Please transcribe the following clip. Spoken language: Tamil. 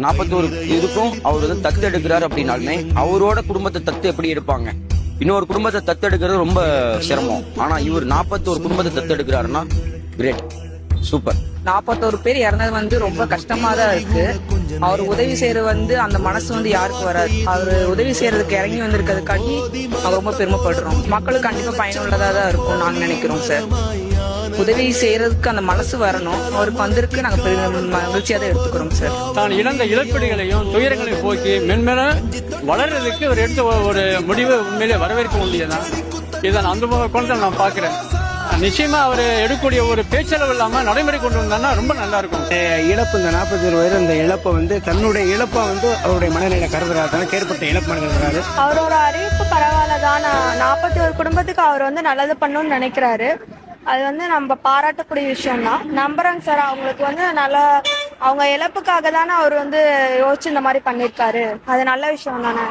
41 இதுக்கும் அவர் வந்து தத்து எடுக்கிறாரு அப்படின்னாலுமே அவரோட குடும்பத்தை தத்து எப்படி எடுப்பாங்க? இன்னொரு குடும்பத்தை தத்து எடுக்கிறது ரொம்ப சிரமம். ஆனா இவர் 41 குடும்பத்தை தத்து எடுக்கிறாருன்னா கிரேட், சூப்பர். 41 பேர் இறந்தது வந்து ரொம்ப கஷ்டமா தான் இருக்கு. அவர் உதவி செய்யறது வந்து அந்த மனசு வந்து யாருக்கு வராது. அவர் உதவி செய்யறதுக்கு இறங்கி வந்திருக்கிறதுக்காண்டி அவர் ரொம்ப பெருமைப்படுறோம். மக்களுக்கு கண்டிப்பா பயனுள்ளதா தான் இருக்கும் நாங்க நினைக்கிறோம் சார். உதவி செய்யறதுக்கு அந்த மனசு வரணும். அவருக்கு வந்திருக்கு, நாங்க மகிழ்ச்சியா தான் எடுத்துக்கிறோம் சார். தான் இழந்த இழப்பீடுகளையும் துயரங்களையும் போக்கி மென்மேலும் வளர்றதுக்கு அவர் எடுத்த ஒரு முடிவு உண்மையிலே வரவேற்க வேண்டியதுதான். இதை அந்த கோணத்தில் நான் பாக்குறேன். நிச்சயமா அவர் எடுக்கக்கூடிய ஒரு பேச்சளவு இல்லாம நடைமுறை கொண்டு வந்தாங்கன்னா ரொம்ப நல்லா இருக்கும். இழப்பு இந்த 41 வயது இந்த இழப்பை வந்து தன்னுடைய இழப்பை வந்து அவருடைய மனநிலை கருதுறாரு, ஏற்பட்ட இழப்பு கருதுறாரு. அவரோட அறிவிப்பு பரவாயில்லதான். 41 குடும்பத்துக்கு அவர் வந்து நல்லது பண்ணணும்னு நினைக்கிறாரு. அது வந்து நம்ம பாராட்டக்கூடிய விஷயம் தான். நம்புறேங்க சார். அவங்களுக்கு வந்து நல்லா அவங்க இழப்புக்காக தானே அவர் வந்து யோசிச்சு இந்த மாதிரி பண்ணிருக்காரு. அது நல்ல விஷயம் தானே.